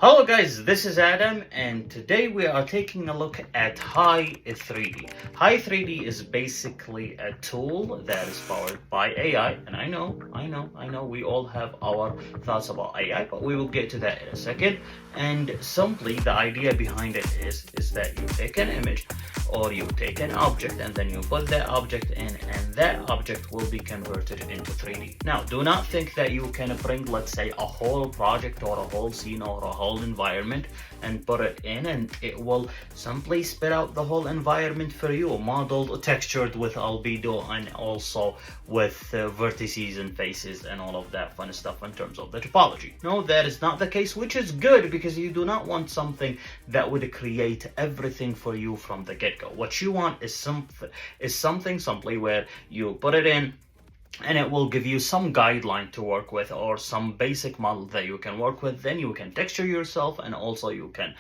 Hello guys, this is Adam and today we are taking a look at Hi3D. Hi3D is basically a tool that is powered by AI, and I know we all have our thoughts about AI, but we will get to that in a second. And simply the idea behind it is that you take an image or you take an object and then you put that object in and that object will be converted into 3D. Now, do not think that you can bring, let's say, a whole project or a whole scene or a whole environment and put it in and it will simply spit out the whole environment for you, modeled, textured with albedo and also with vertices and faces and all of that fun stuff in terms of the topology. No, that is not the case, which is good because you do not want something that would create everything for you from the get-go. What you want is something simply where you put it in and it will give you some guideline to work with or some basic model that you can work with. Then you can texture yourself and also you can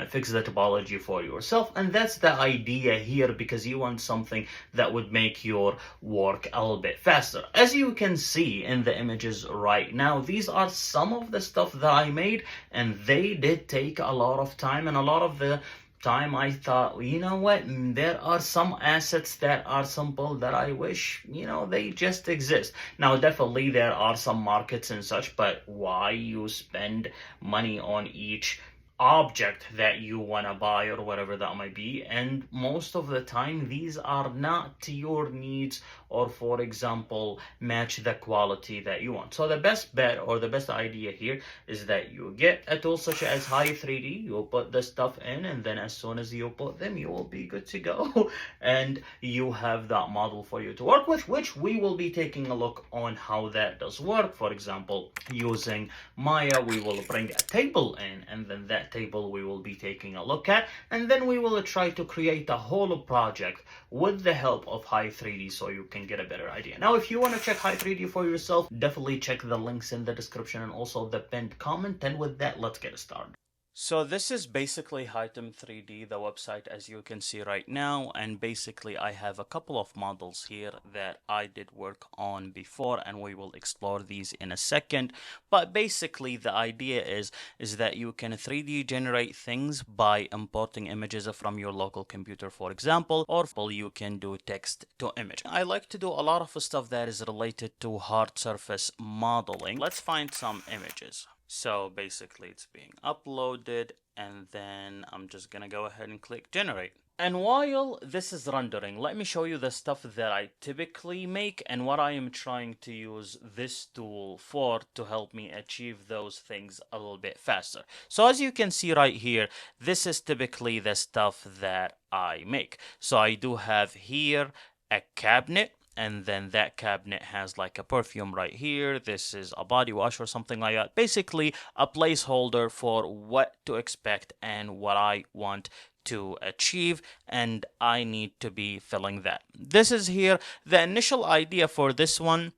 fix the topology for yourself. And that's the idea here, because you want something that would make your work a little bit faster. As you can see in the images right now, these are some of the stuff that I made, and they did take a lot of time, and a lot of the time I thought, you know what, there are some assets that are simple that I wish, they just exist. Now, definitely there are some markets and such, but why you spend money on each object that you want to buy or whatever that might be? And most of the time these are not to your needs or, for example, match the quality that you want. So the best bet or the best idea here is that you get a tool such as Hi3D. You'll put the stuff in, and then as soon as you put them, you will be good to go and you have that model for you to work with, which we will be taking a look on how that does work. For example, using Maya, we will bring a table in, and then that table we will be taking a look at, and then we will try to create a whole project with the help of Hi3D so you can get a better idea. Now, if you want to check Hi3D for yourself, definitely check the links in the description and also the pinned comment. And with that, let's get started. So this is basically Hi3D, the website, as you can see right now, and basically I have a couple of models here that I did work on before, and we will explore these in a second. But basically the idea is that you can 3D generate things by importing images from your local computer, for example, or you can do text to image. I like to do a lot of stuff that is related to hard surface modeling. Let's find some images. So basically it's being uploaded, and then I'm just gonna go ahead and click generate. And while this is rendering, let me show you the stuff that I typically make and what I am trying to use this tool for to help me achieve those things a little bit faster. So as you can see right here, this is typically the stuff that I make. So I do have here a cabinet, and then that cabinet has like a perfume right here. This is a body wash or something like that. Basically a placeholder for what to expect and what I want to achieve, and I need to be filling that. This is here. The initial idea for this one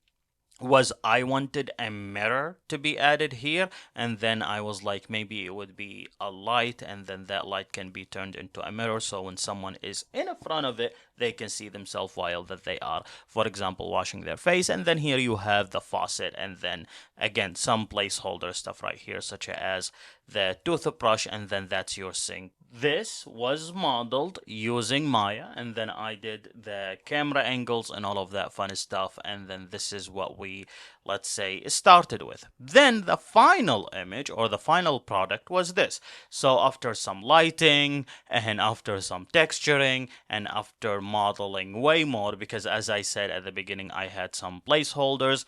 was I wanted a mirror to be added here, and then I was like, maybe it would be a light, and then that light can be turned into a mirror, so when someone is in front of it, they can see themselves while that they are, for example, washing their face. And then here you have the faucet, and then again some placeholder stuff right here, such as the toothbrush, and then that's your sink. This was modeled using Maya, and then I did the camera angles and all of that fun stuff, and then this is what we, let's say, started with. Then the final image or the final product was this. So after some lighting and after some texturing and after modeling way more, because as I said at the beginning, I had some placeholders.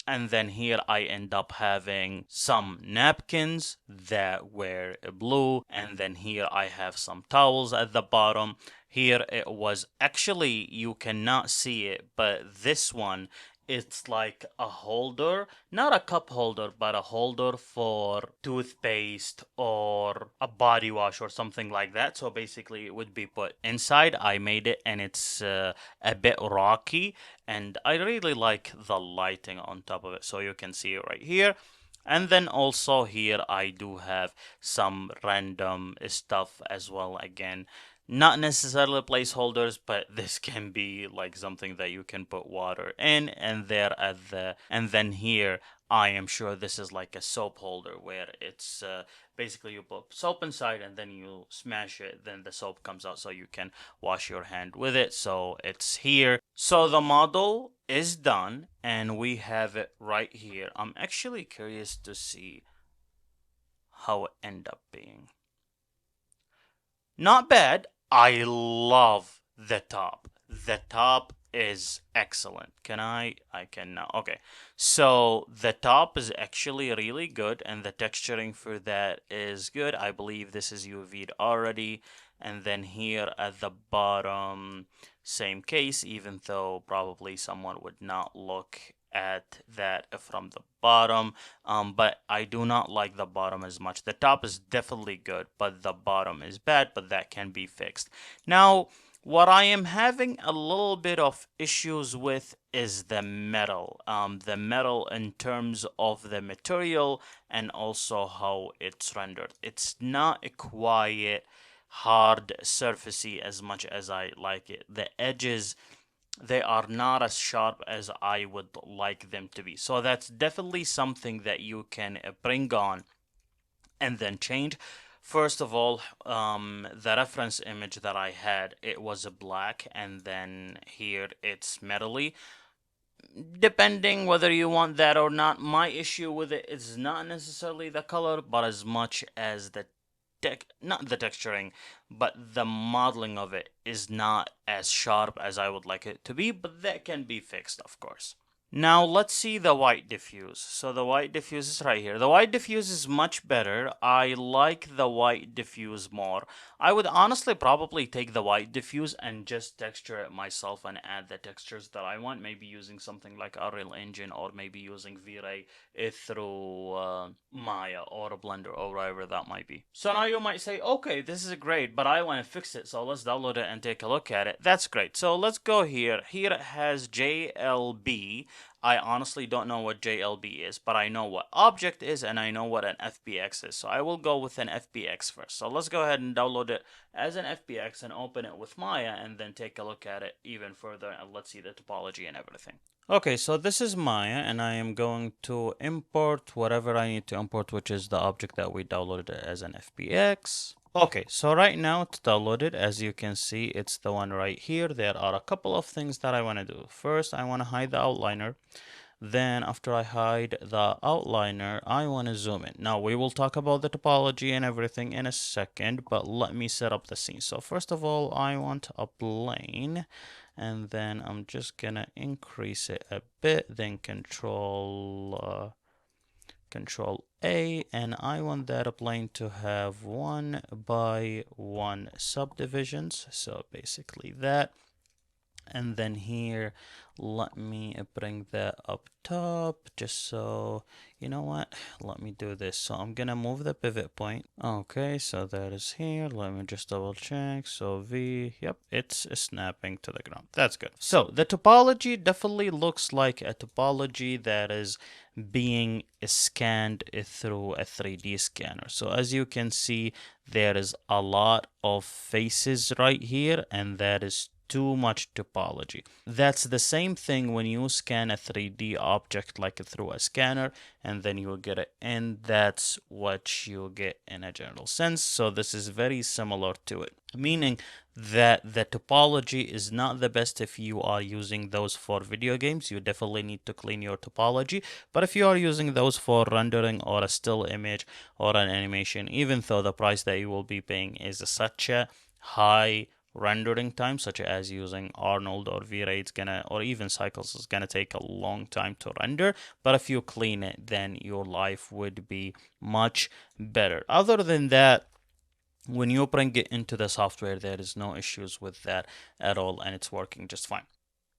And then here I end up having some napkins that were blue. And then here I have some towels at the bottom. Here it was actually, you cannot see it, but this one, it's like a holder, not a cup holder, but a holder for toothpaste or a body wash or something like that. So basically it would be put inside. I made it, and it's a bit rocky, and I really like the lighting on top of it. So you can see it right here. And then also here I do have some random stuff as well. Again, Not necessarily placeholders, but this can be like something that you can put water in, and there at and then here I am sure this is like a soap holder where it's basically you put soap inside and then you smash it, then the soap comes out so you can wash your hand with it. So it's here. So the model is done and we have it right here. I'm actually curious to see how it end up being. Not bad. I love the top. The top is excellent. I can now. Okay. So the top is actually really good and the texturing for that is good. I believe this is UV'd already. And then here at the bottom, same case, even though probably someone would not look at that from the bottom. But I do not like the bottom as much. The top is definitely good, but the bottom is bad, but that can be fixed. Now, what I am having a little bit of issues with is the metal. The metal in terms of the material and also how it's rendered. It's not a quiet, hard, surfacey as much as I like it. The edges, they are not as sharp as I would like them to be. So that's definitely something that you can bring on and then change. First of all, the reference image that I had, it was a black, and then here it's metally. Depending whether you want that or not, my issue with it is not necessarily the color, but as much as the not the texturing, but the modeling of it is not as sharp as I would like it to be, but that can be fixed, of course. Now let's see the white diffuse. So the white diffuse is right here. The white diffuse is much better. I like the white diffuse more. I would honestly probably take the white diffuse and just texture it myself and add the textures that I want. Maybe using something like Unreal Engine or maybe using V-Ray through Maya or a Blender or whatever that might be. So now you might say, okay, this is great, but I want to fix it. So let's download it and take a look at it. That's great. So let's go here. Here it has JLB. I honestly don't know what JLB is, but I know what object is and I know what an FBX is. So I will go with an FBX first. So let's go ahead and download it as an FBX and open it with Maya and then take a look at it even further and let's see the topology and everything. Okay, so this is Maya and I am going to import whatever I need to import, which is the object that we downloaded as an FBX. Okay, so right now it's downloaded. As you can see, it's the one right here. There are a couple of things that I want to do. First, I want to hide the outliner. Then after I hide the outliner, I want to zoom in. Now we will talk about the topology and everything in a second, but let me set up the scene. So first of all, I want a plane, and then I'm just gonna increase it a bit, then control A, and I want that plane to have 1 by 1 subdivisions. So basically that. And then here, let me bring that up top just so, you know what, let me do this. So I'm gonna move the pivot point. Okay, so that is here. Let me just double check. So V, yep, it's snapping to the ground. That's good. So the topology definitely looks like a topology that is being scanned through a 3D scanner. So as you can see, there is a lot of faces right here, and that is too much topology. That's the same thing when you scan a 3D object like through a scanner and then you will get it, and that's what you get in a general sense. So this is very similar to it, meaning that the topology is not the best if you are using those for video games. You definitely need to clean your topology, but if you are using those for rendering or a still image or an animation, even though the price that you will be paying is such a high rendering time, such as using Arnold or V-Ray, it's gonna, or even Cycles, is gonna take a long time to render. But if you clean it, then your life would be much better. Other than that, when you bring it into the software, there is no issues with that at all, and it's working just fine.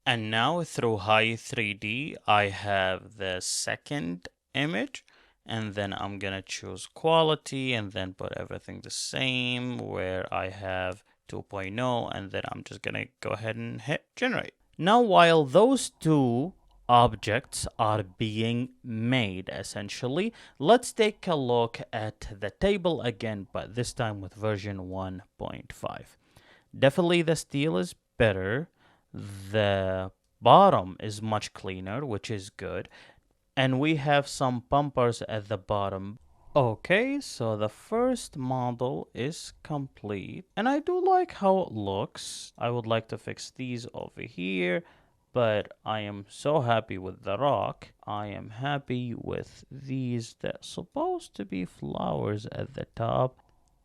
And now through Hi3D, I have the second image, and then I'm gonna choose quality and then put everything the same, where I have 2.0, and then I'm just gonna go ahead and hit generate. Now, while those two objects are being made, essentially, let's take a look at the table again, but this time with version 1.5. Definitely the steel is better. The bottom is much cleaner, which is good. And we have some bumpers at the bottom. Okay, so the first model is complete, and I do like how it looks. I would like to fix these over here, but I am so happy with the rock. I am happy with these that's supposed to be flowers at the top.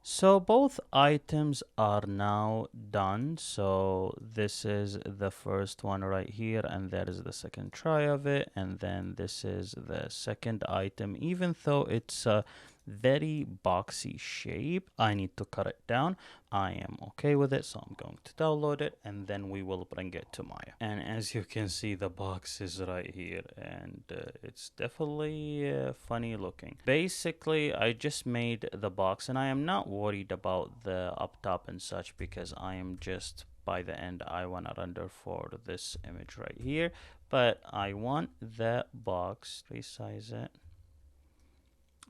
So both items are now done. So this is the first one right here, and that is the second try of it. And then this is the second item. Even though it's a very boxy shape, I need to cut it down. I am okay with it, so I'm going to download it, and then we will bring it to Maya. And as you can see, the box is right here, and it's definitely funny looking. Basically, I just made the box, and I am not worried about the up top and such, because I am just, by the end, I want to render for this image right here. But I want that box, resize it,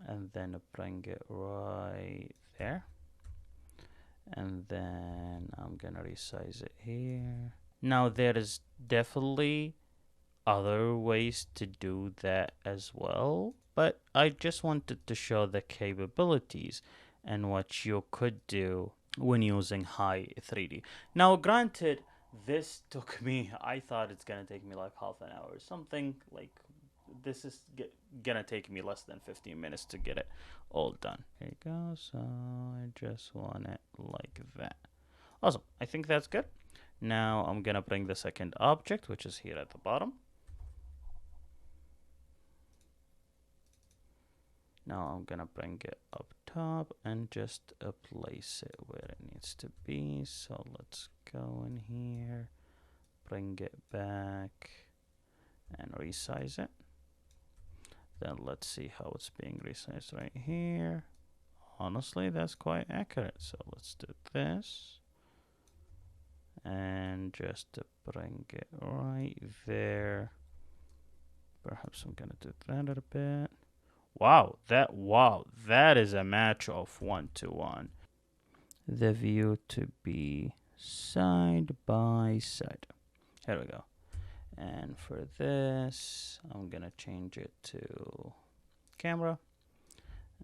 and then bring it right there. And then I'm gonna resize it here. Now there is definitely other ways to do that as well, but I just wanted to show the capabilities and what you could do when using Hi3D. Now granted, this took me, I thought it's gonna take me like half an hour or something. Like, this is gonna take me less than 15 minutes to get it all done. There you go. So I just want it like that. Awesome. I think that's good. Now I'm gonna bring the second object, which is here at the bottom. Now I'm gonna bring it up top and just place it where it needs to be. So let's go in here, bring it back, and resize it. Then let's see how it's being resized right here. Honestly, that's quite accurate. So let's do this. And just to bring it right there. Perhaps I'm gonna do that a bit. Wow, that is a match of 1-to-1. The view to be side by side. Here we go. And for this, I'm gonna change it to camera.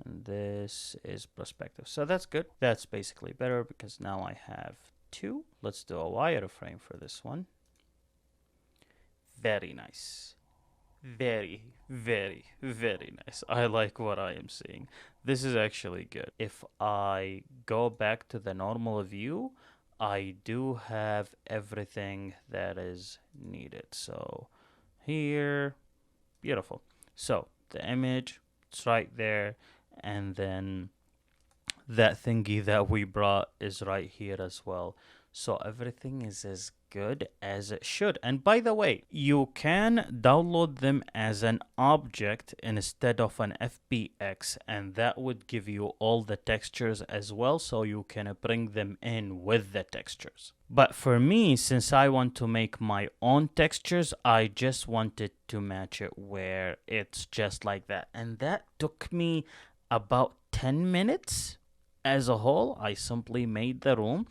And this is perspective. So that's good. That's basically better because now I have two. Let's do a wireframe for this one. Very nice. Very, very, very nice. I like what I am seeing. This is actually good. If I go back to the normal view, I do have everything that is needed. So here, beautiful. So the image, it's right there. And then that thingy that we brought is right here as well. So everything is as good as it should. And by the way, you can download them as an object instead of an FBX, and that would give you all the textures as well, so you can bring them in with the textures. But for me, since I want to make my own textures, I just wanted to match it where it's just like that. And that took me about 10 minutes as a whole. I simply made the room,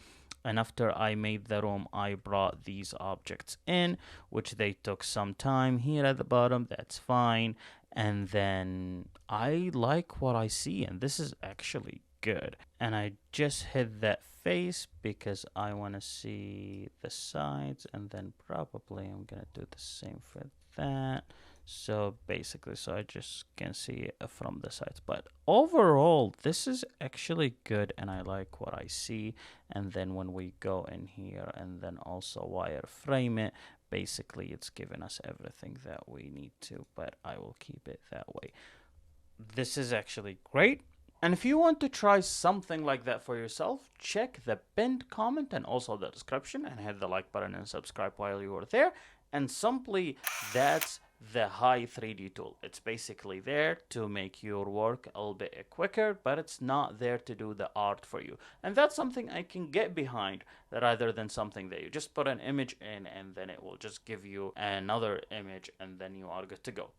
and after I made the room, I brought these objects in, which they took some time here at the bottom. That's fine. And then I like what I see, and this is actually good. And I just hit that face because I want to see the sides, and then probably I'm gonna do the same for that. So basically, so I just can see it from the sides. But overall, this is actually good, and I like what I see. And then when we go in here and then also wireframe it, basically it's giving us everything that we need to, but I will keep it that way. This is actually great. And if you want to try something like that for yourself, check the pinned comment and also the description, and hit the like button and subscribe while you are there. And simply, that's the Hi3D tool. It's basically there to make your work a little bit quicker, but it's not there to do the art for you. And that's something I can get behind, rather than something that you just put an image in and then it will just give you another image and then you are good to go.